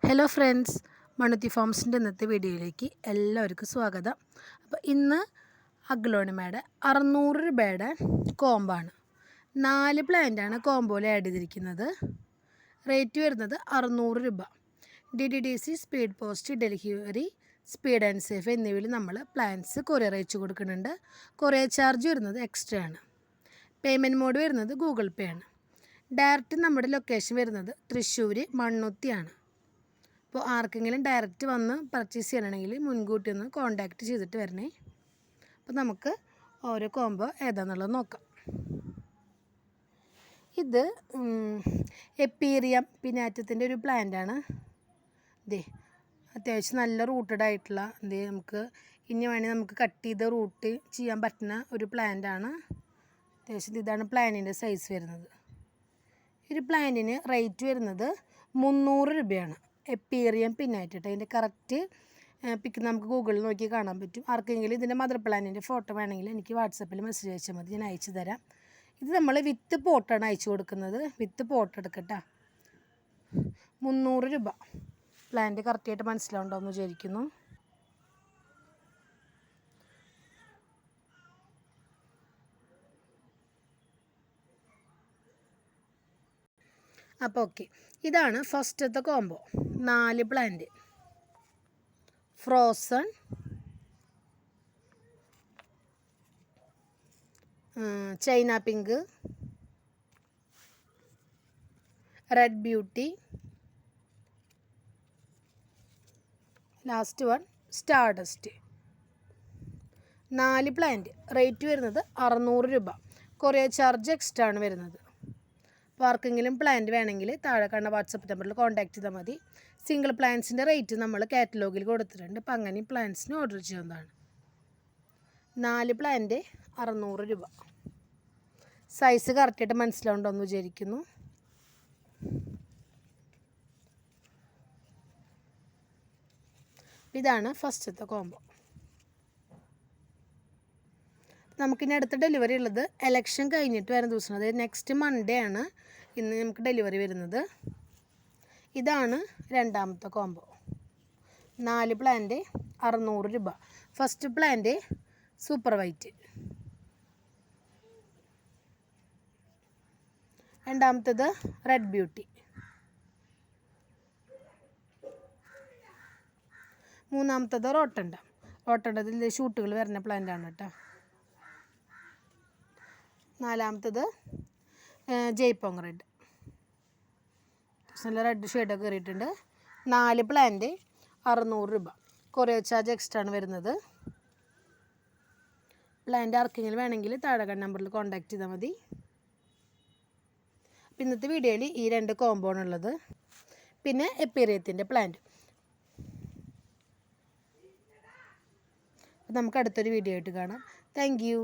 Hello friends, മണുത്തി ഫോംസിൻ്റെ ഇന്നത്തെ വീഡിയോയിലേക്ക് എല്ലാവർക്കും സ്വാഗതം. അപ്പോൾ ഇന്ന് അഗ്ലോണിമയുടെ 600 രൂപയുടെ കോമ്പാണ്. 4 പ്ലാന്റാണ് കോമ്പോയിൽ ആഡ് ചെയ്തിരിക്കുന്നത്. റേറ്റ് വരുന്നത് 600 രൂപ. DTDC, speed post, delivery, speed and safe എന്നിവയിൽ നമ്മൾ പ്ലാന്റ്സ് കൊറിയർ അയച്ചു കൊടുക്കുന്നുണ്ട്. കൊറിയർ ചാർജ് വരുന്നത് എക്സ്ട്രാ ആണ്. പേയ്മെൻറ്റ് മോഡ് വരുന്നത് ഗൂഗിൾ പേ ആണ്. ഡയറക്റ്റ് നമ്മുടെ ലൊക്കേഷൻ വരുന്നത് തൃശ്ശൂർ മണ്ണുത്തിയാണ്. അപ്പോൾ ആർക്കെങ്കിലും ഡയറക്റ്റ് വന്ന് പർച്ചേസ് ചെയ്യണമെങ്കിൽ മുൻകൂട്ടി ഒന്ന് കോൺടാക്റ്റ് ചെയ്തിട്ട് വരണേ. അപ്പോൾ നമുക്ക് ഓരോ കോംബോ ഏതാണെന്നുള്ളത് നോക്കാം. ഇത് എപ്പീറിയം പിനാറ്റത്തിൻ്റെ ഒരു പ്ലാന്റാണ്. അത്യാവശ്യം നല്ല റൂട്ടഡ് ആയിട്ടുള്ള നമുക്ക് ഇനി വേണമെങ്കിൽ നമുക്ക് കട്ട് ചെയ്ത് റൂട്ട് ചെയ്യാൻ പറ്റുന്ന ഒരു പ്ലാന്റാണ്. അത്യാവശ്യം ഇതാണ് പ്ലാന്റിൻ്റെ സൈസ് വരുന്നത്. ഒരു പ്ലാന്റിന് റേറ്റ് വരുന്നത് 300 രൂപയാണ്. എപ്പീറിയം പിന്നാറ്റിട്ട് അതിൻ്റെ കറക്റ്റ് പിക്ക് നമുക്ക് ഗൂഗിളിൽ നോക്കി കാണാൻ പറ്റും. ആർക്കെങ്കിലും ഇതിൻ്റെ മദർ പ്ലാന്റിൻ്റെ ഫോട്ടോ വേണമെങ്കിൽ എനിക്ക് വാട്സപ്പിൽ മെസ്സേജ് അയച്ചാൽ മതി, ഞാൻ അയച്ചു തരാം. ഇത് നമ്മൾ വിത്ത് പോട്ടാണ് അയച്ചു കൊടുക്കുന്നത്. വിത്ത് പോട്ട് എടുക്കട്ടോ. 300 രൂപ. പ്ലാന്റ് കറക്റ്റായിട്ട് മനസ്സിലാവുണ്ടോയെന്ന് വിചാരിക്കുന്നു. അപ്പോൾ ഓക്കെ, ഇതാണ് ഫസ്റ്റത്തെ combo. 4 plant. Frozen, China pink, red beauty, last one Stardust. 4 plant. Rate വരുന്നത് 600 രൂപ. കൊറിയർ ചാർജ് എക്സ്ട്രാ ആണ് വരുന്നത്. അപ്പോൾ ആർക്കെങ്കിലും പ്ലാന്റ് വേണമെങ്കിൽ താഴെ കാണുന്ന വാട്സപ്പ് നമ്പറിൽ കോൺടാക്റ്റ് ചെയ്താൽ മതി. സിംഗിൾ പ്ലാന്റ്സിൻ്റെ റേറ്റ് നമ്മൾ കാറ്റലോഗിൽ കൊടുത്തിട്ടുണ്ട്. അപ്പോൾ അങ്ങനെ പ്ലാന്റ്സിന് ഓർഡർ ചെയ്യുന്നതാണ്. 4 പ്ലാന്റ് 600 രൂപ. സൈസ് കറക്റ്റായിട്ട് മനസ്സിലാവുണ്ടോ എന്ന് വിചാരിക്കുന്നു. ഇതാണ് ഫസ്റ്റത്തെ കോംബോ. നമുക്കിനി അടുത്ത ഡെലിവറി ഉള്ളത് എലക്ഷൻ കഴിഞ്ഞിട്ട് വരുന്ന ദിവസമാണ്. അതായത് നെക്സ്റ്റ് മൺഡേ ആണ് ഇന്ന് നമുക്ക് ഡെലിവറി വരുന്നത്. ഇതാണ് രണ്ടാമത്തെ കോംബോ. 4 പ്ലാന്റ് 600 രൂപ. ഫസ്റ്റ് പ്ലാന്റ് സൂപ്പർ വൈറ്റ്, രണ്ടാമത്തേത് റെഡ് ബ്യൂട്ടി, മൂന്നാമത്തേത് റോട്ടണ്ട. റോട്ടണ്ടതിൽ ഷൂട്ടുകൾ വരുന്ന പ്ലാന്റാണ് കേട്ടോ. നാലാമത്തേത് ജയ്പോങ് റെഡ്. നല്ല റെഡ് ഷെയ്ഡൊക്കെ കയറിയിട്ടുണ്ട്. 4 പ്ലാന്റ് 600 രൂപ. കൊറിയർ ചാർജ് എക്സ്ട്രാ ആണ് വരുന്നത്. പ്ലാന്റ് ആർക്കെങ്കിലും വേണമെങ്കിൽ താഴെ നമ്പറിൽ കോൺടാക്റ്റ് ചെയ്താൽ മതി. ഇന്നത്തെ വീഡിയോയിൽ ഈ 2 കോംബോ ആണുള്ളത്. പിന്നെ എപ്പീറിയത്തിൻ്റെ പ്ലാന്റ്. നമുക്ക് അടുത്തൊരു വീഡിയോ ആയിട്ട് കാണാം. Thank you.